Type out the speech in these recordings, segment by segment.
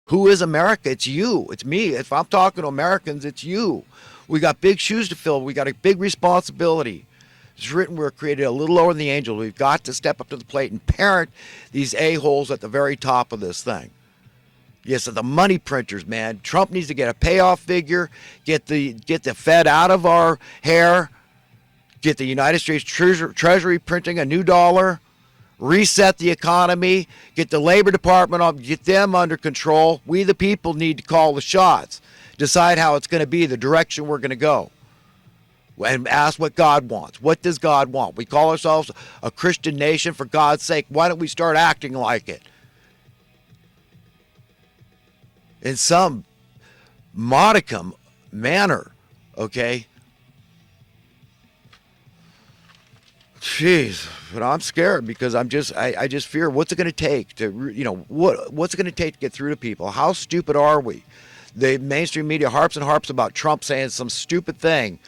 Who is America? It's you. It's me. If I'm talking to Americans, it's you. We got big shoes to fill. We got a big responsibility. It's written we're created a little lower than the angels. We've got to step up to the plate and parent these a-holes at the very top of this thing. Yes, the money printers, man. Trump needs to get a payoff figure, get the Fed out of our hair, get the United States Treasury printing a new dollar, reset the economy, get the Labor Department on, get them under control. We the people need to call the shots, decide how it's going to be, the direction we're going to go, and ask what God wants. What does God want? We call ourselves a Christian nation. For God's sake, why don't we start acting like it? In some modicum manner, okay? Jeez, but I'm scared because I just fear what's it going to take to, what's it going to take to get through to people? How stupid are we? The mainstream media harps and harps about Trump saying some stupid thing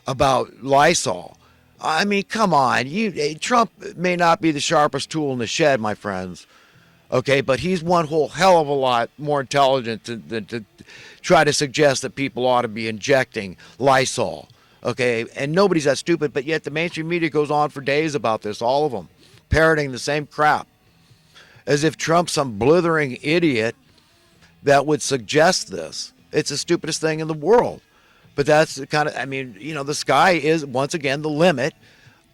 about Lysol. I mean, come on. Trump may not be the sharpest tool in the shed, my friends. Okay, but he's one whole hell of a lot more intelligent than to try to suggest that people ought to be injecting Lysol. Okay, and nobody's that stupid, but yet the mainstream media goes on for days about this, all of them, parroting the same crap. As if Trump's some blithering idiot that would suggest this. It's the stupidest thing in the world. But that's the kind of, the sky is, once again, the limit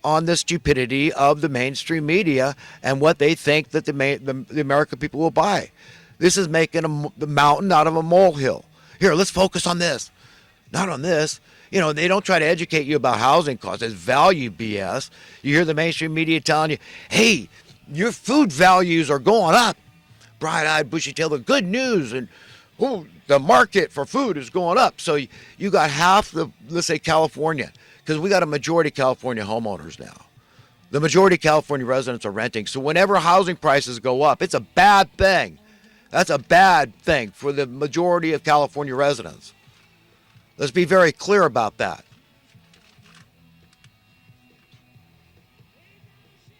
on the stupidity of the mainstream media and what they think that the American people will buy. This is making the mountain out of a molehill. Here, let's focus on this, not on this. They don't try to educate you about housing costs. It's value BS. You hear the mainstream media telling you, hey, your food values are going up. Bright-eyed, bushy-tailed, the good news, and the market for food is going up. So you got half the, let's say, California, because we got a majority of California homeowners now. The majority of California residents are renting. So whenever housing prices go up, it's a bad thing. That's a bad thing for the majority of California residents. Let's be very clear about that.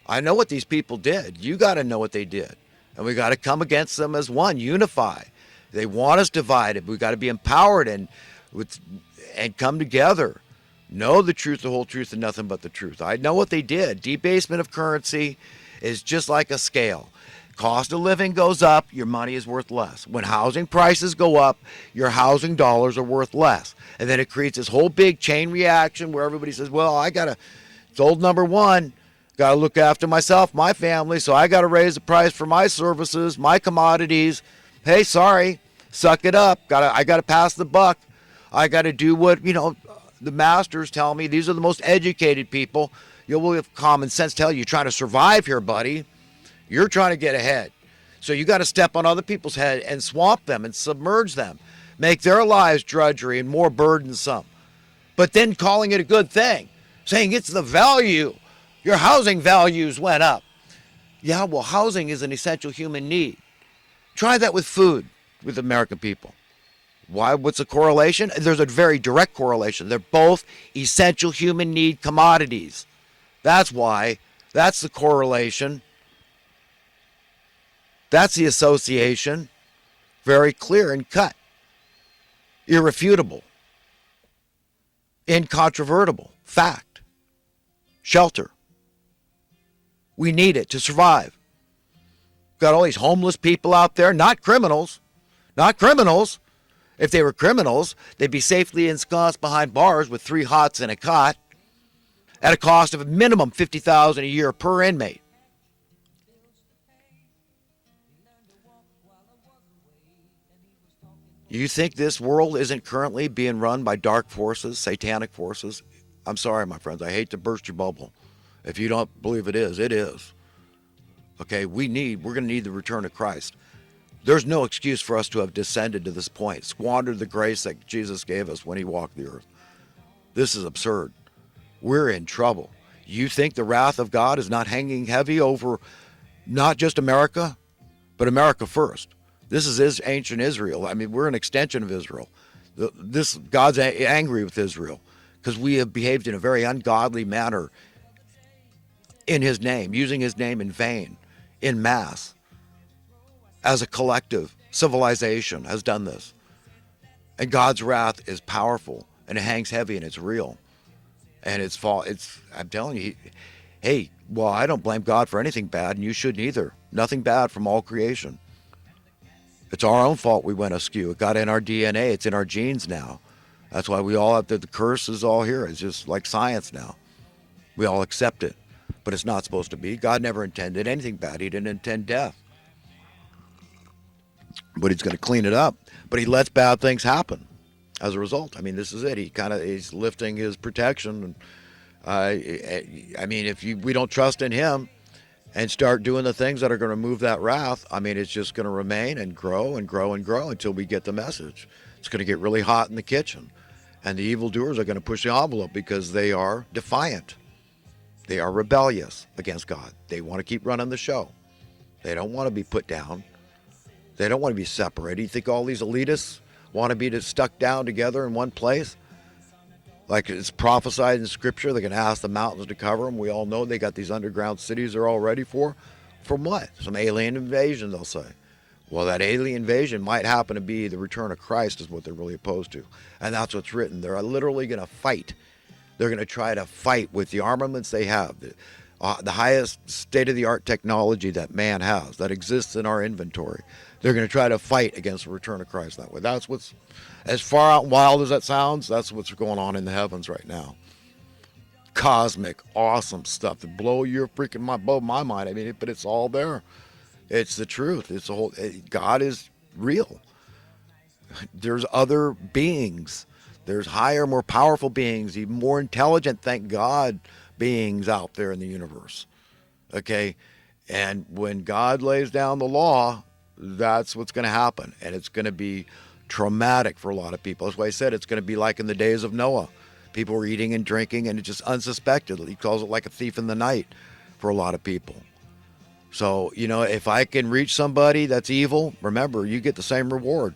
I know what these people did. You got to know what they did. And we got to come against them as one, unify. They want us divided. We got to be empowered and come together. Know the truth, the whole truth, and nothing but the truth. I know what they did. Debasement of currency is just like a scale. Cost of living goes up, your money is worth less. When housing prices go up, your housing dollars are worth less. And then it creates this whole big chain reaction where everybody says, well, it's old number one, got to look after myself, my family, so I got to raise the price for my services, my commodities. Hey, sorry, suck it up. I got to pass the buck. I got to do what, the masters tell me. These are the most educated people. You'll have common sense tell you, you're trying to survive here, buddy. You're trying to get ahead. So you got to step on other people's head and swamp them and submerge them. Make their lives drudgery and more burdensome. But then calling it a good thing. Saying it's the value. Your housing values went up. Yeah, well, housing is an essential human need. Try that with food with the American people. Why? What's the correlation? There's a very direct correlation. They're both essential human need commodities. That's why. That's the correlation. That's the association. Very clear and cut. Irrefutable. Incontrovertible. Fact. Shelter. We need it to survive. Got all these homeless people out there, not criminals. Not criminals. If they were criminals, they'd be safely ensconced behind bars with 3 hots and a cot at a cost of a minimum $50,000 a year per inmate. You think this world isn't currently being run by dark forces, satanic forces? I'm sorry, my friends. I hate to burst your bubble. If you don't believe it is, it is. Okay, we're going to need the return of Christ. There's no excuse for us to have descended to this point, squandered the grace that Jesus gave us when he walked the earth. This is absurd. We're in trouble. You think the wrath of God is not hanging heavy over not just America, but America first. This is ancient Israel. I mean, we're an extension of Israel. God's angry with Israel because we have behaved in a very ungodly manner in his name, using his name in vain, in mass, as a collective civilization has done this. And God's wrath is powerful, and it hangs heavy, and it's real. And I'm telling you, hey, well, I don't blame God for anything bad, and you shouldn't either. Nothing bad from all creation. It's our own fault we went askew. It got in our DNA. It's in our genes now. That's why we all have the curse is all here. It's just like science now. We all accept it. But it's not supposed to be. God never intended anything bad. He didn't intend death. But he's going to clean it up. But he lets bad things happen as a result. I mean, this is it. He's lifting his protection. And I mean, if we don't trust in him and start doing the things that are going to move that wrath, I mean, it's just going to remain and grow and grow and grow until we get the message. It's going to get really hot in the kitchen. And the evildoers are going to push the envelope because they are defiant. They are rebellious against God. They want to keep running the show. They don't want to be put down. They don't want to be separated. You think all these elitists want to be stuck down together in one place? Like it's prophesied in Scripture, they're going to ask the mountains to cover them. We all know they got these underground cities they're all ready for. From what? Some alien invasion, they'll say. Well, that alien invasion might happen to be the return of Christ is what they're really opposed to. And that's what's written. They're literally going to fight. They're going to try to fight with the armaments they have, the highest state-of-the-art technology that man has, that exists in our inventory. They're going to try to fight against the return of Christ that way. That's what's, as far out and wild as that sounds, that's what's going on in the heavens right now. Cosmic, awesome stuff that blow my mind. I mean, but it's all there. It's the truth. It's God is real. There's other beings. There's higher, more powerful beings, even more intelligent, thank God, beings out there in the universe. Okay? And when God lays down the law, that's what's going to happen. And it's going to be traumatic for a lot of people. That's why I said it's going to be like in the days of Noah. People were eating and drinking, and it just unsuspected. He calls it like a thief in the night for a lot of people. So, if I can reach somebody that's evil, remember, you get the same reward.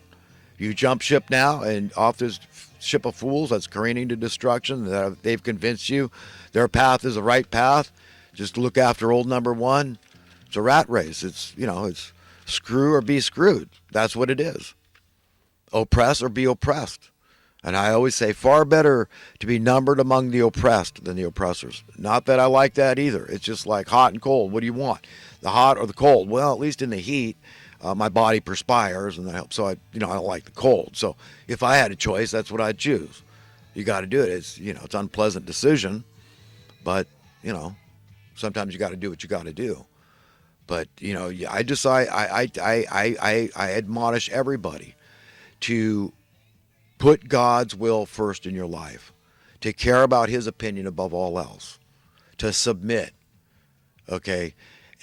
You jump ship now and off this ship of fools that's careening to destruction, that they've convinced you their path is the right path. Just look after old number one. It's a rat race. It's screw or be screwed. That's what it is. Oppress or be oppressed. And I always say far better to be numbered among the oppressed than the oppressors. Not that I like that either. It's just like hot and cold. What do you want? The hot or the cold? Well, at least in the heat, my body perspires, and that helps. So I don't like the cold. So if I had a choice, that's what I'd choose. You got to do it. It's it's an unpleasant decision, but sometimes you got to do what you got to do. But I admonish everybody to put God's will first in your life, to care about His opinion above all else, to submit. Okay.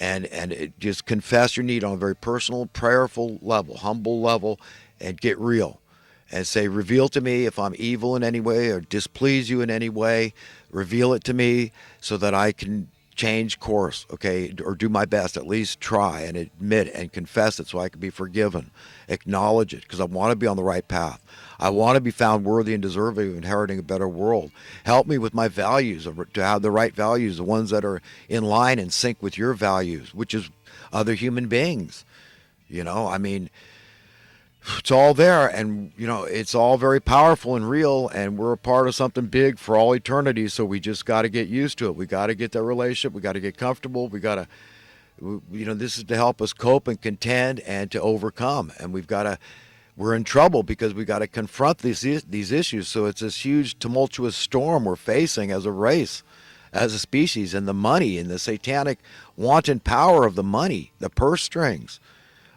And just confess your need on a very personal, prayerful level, humble level, and get real. And say, reveal to me if I'm evil in any way or displease you in any way. Reveal it to me so that I can change course, okay, or do my best, at least try and admit and confess it so I can be forgiven. Acknowledge it because I want to be on the right path. I want to be found worthy and deserving of inheriting a better world. Help me with my values, to have the right values, the ones that are in line and sync with your values, which is other human beings. I mean, it's all there, and it's all very powerful and real, and we're a part of something big for all eternity. So we just got to get used to it. We got to get that relationship. We got to get comfortable. We got to, this is to help us cope and contend and to overcome. And we're in trouble because we got to confront these issues. So it's this huge tumultuous storm we're facing as a race, as a species, and the money and the satanic wanton power of the money, the purse strings.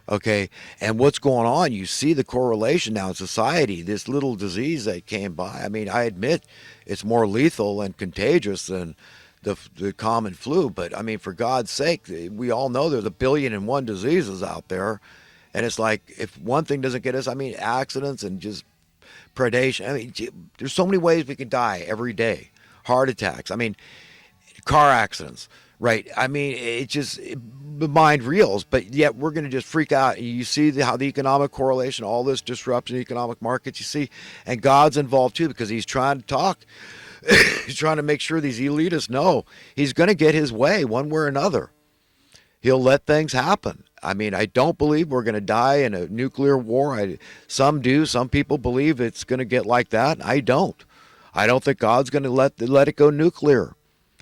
Okay, and what's going on? You see the correlation now in society. This little disease that came by. I mean, I admit it's more lethal and contagious than the common flu. But I mean, for God's sake, we all know there's 1 billion and one diseases out there, and it's like if one thing doesn't get us, I mean, accidents and just predation. I mean, there's so many ways we can die every day. Heart attacks. I mean, car accidents. Right. I mean, the mind reels, but yet we're going to just freak out. You see how the economic correlation, all this disruption in economic markets, you see, and God's involved too because He's trying to talk. He's trying to make sure these elitists know He's going to get His way one way or another. He'll let things happen. I mean, I don't believe we're going to die in a nuclear war. Some do. Some people believe it's going to get like that. I don't. I don't think God's going to let it go nuclear.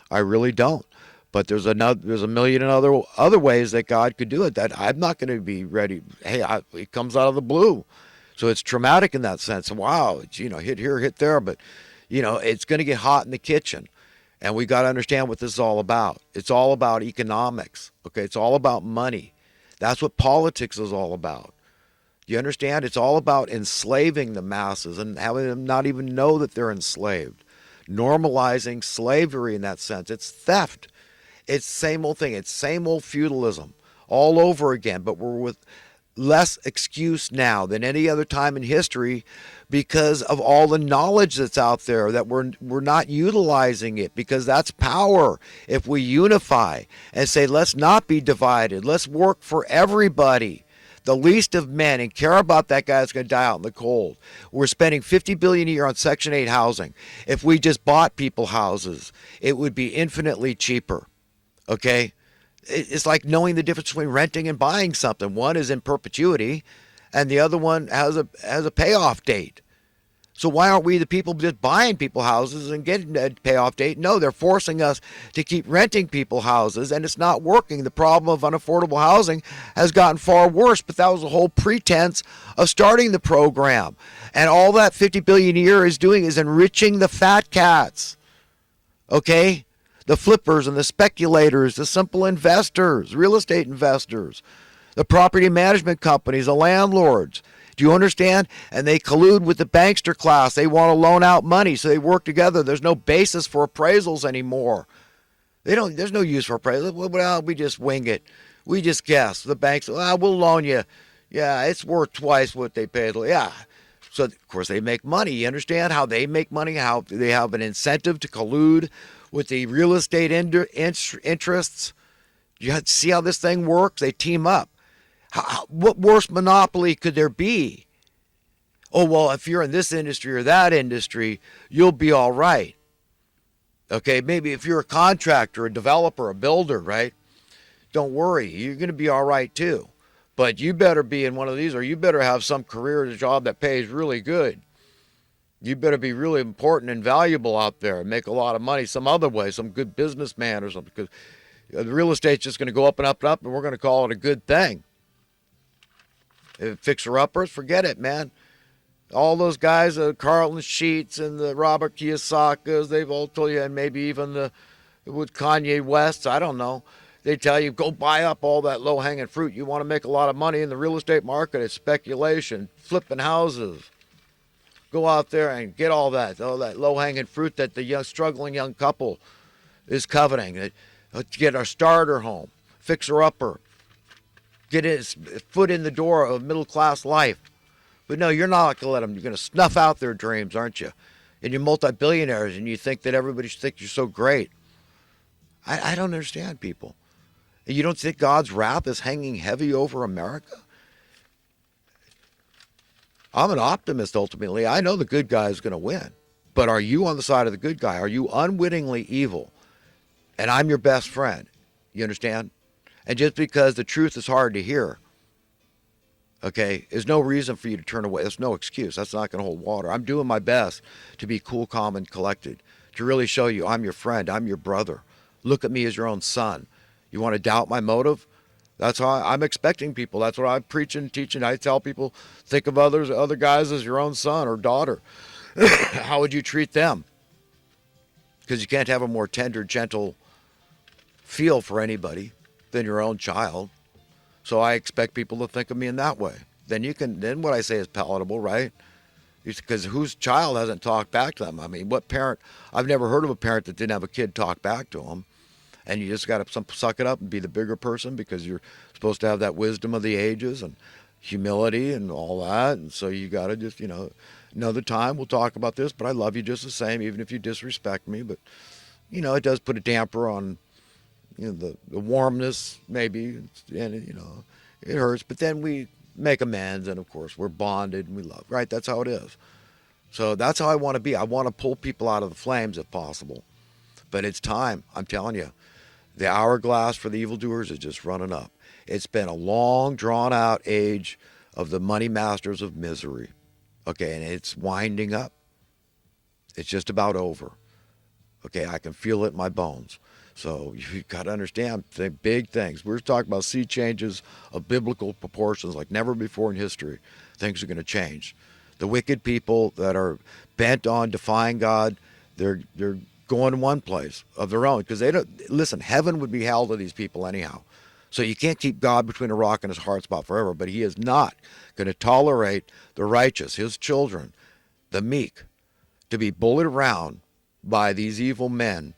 I really don't. But there's a million and other ways that God could do it that I'm not going to be ready. Hey, it comes out of the blue, so it's traumatic in that sense. Wow, it's, hit here, hit there, but it's going to get hot in the kitchen, and we got to understand what this is all about. It's all about economics. Okay, it's all about money. That's what politics is all about. You understand? It's all about enslaving the masses and having them not even know that they're enslaved. Normalizing slavery in that sense. It's theft. It's the same old thing. It's same old feudalism all over again, but we're with less excuse now than any other time in history because of all the knowledge that's out there that we're not utilizing it, because that's power. If we unify and say, let's not be divided, let's work for everybody, the least of men, and care about that guy that's going to die out in the cold. We're spending $50 billion a year on Section 8 housing. If we just bought people houses, it would be infinitely cheaper. Okay? It's like knowing the difference between renting and buying something. One is in perpetuity, and the other one has a payoff date. So why aren't we the people just buying people houses and getting a payoff date? No, they're forcing us to keep renting people houses, and it's not working. The problem of unaffordable housing has gotten far worse, but that was the whole pretense of starting the program. And all that $50 billion a year is doing is enriching the fat cats. Okay? The flippers and the speculators, the simple investors, real estate investors, the property management companies, the landlords. Do you understand? And they collude with the bankster class. They want to loan out money, so they work together. There's no basis for appraisals anymore. There's no use for appraisals. Well, we just wing it. We just guess. The banks, we'll loan you. Yeah, it's worth twice what they paid. Yeah. So, of course, they make money. You understand how they make money, how they have an incentive to collude with the real estate interests. You see how this thing works? They team up. What worse monopoly could there be? Oh, well, if you're in this industry or that industry, you'll be all right. Okay, maybe if you're a contractor, a developer, a builder, right? Don't worry, you're going to be all right too. But you better be in one of these, or you better have some career job that pays really good. You better be really important and valuable out there and make a lot of money some other way, some good businessman or something. Because the real estate's just going to go up and up and up, and we're going to call it a good thing. Fixer-uppers, forget it, man. All those guys, Carlton Sheets and the Robert Kiyosakas, they've all told you, and maybe even with Kanye West, I don't know. They tell you, go buy up all that low-hanging fruit. You want to make a lot of money in the real estate market. It's speculation, flipping houses. Go out there and get all that low-hanging fruit that the struggling young couple is coveting. Get a starter home, fixer-upper. Get his foot in the door of middle-class life. But no, you're not going to let them. You're going to snuff out their dreams, aren't you? And you're multi-billionaires, and you think that everybody should think you're so great. I don't understand people. You don't think God's wrath is hanging heavy over America? I'm an optimist, ultimately. I know the good guy is going to win. But are you on the side of the good guy? Are you unwittingly evil? And I'm your best friend. You understand? And just because the truth is hard to hear, okay, there's no reason for you to turn away. There's no excuse. That's not going to hold water. I'm doing my best to be cool, calm, and collected, to really show you I'm your friend. I'm your brother. Look at me as your own son. You want to doubt my motive? That's how I'm expecting people. That's what I'm preaching, teaching. I tell people, think of other guys as your own son or daughter. How would you treat them? Because you can't have a more tender, gentle feel for anybody than your own child. So I expect people to think of me in that way. Then what I say is palatable, right? Because whose child hasn't talked back to them? I mean, what parent? I've never heard of a parent that didn't have a kid talk back to them. And you just got to suck it up and be the bigger person, because you're supposed to have that wisdom of the ages and humility and all that. And so you got to just, another time we'll talk about this, but I love you just the same, even if you disrespect me. But, it does put a damper on, the warmness maybe, and, it hurts. But then we make amends, and, of course, we're bonded and we love, right? That's how it is. So that's how I want to be. I want to pull people out of the flames if possible. But it's time, I'm telling you. The hourglass for the evildoers is just running up. It's been a long, drawn out age of the money masters of misery. Okay, and it's winding up. It's just about over. Okay, I can feel it in my bones. So you got to understand the big things. We're talking about sea changes of biblical proportions like never before in history. Things are going to change. The wicked people that are bent on defying God, they're going one place of their own because they don't listen. Heaven would be hell to these people anyhow. So you can't keep God between a rock and his hard spot forever. But he is not going to tolerate the righteous, his children, the meek, to be bullied around by these evil men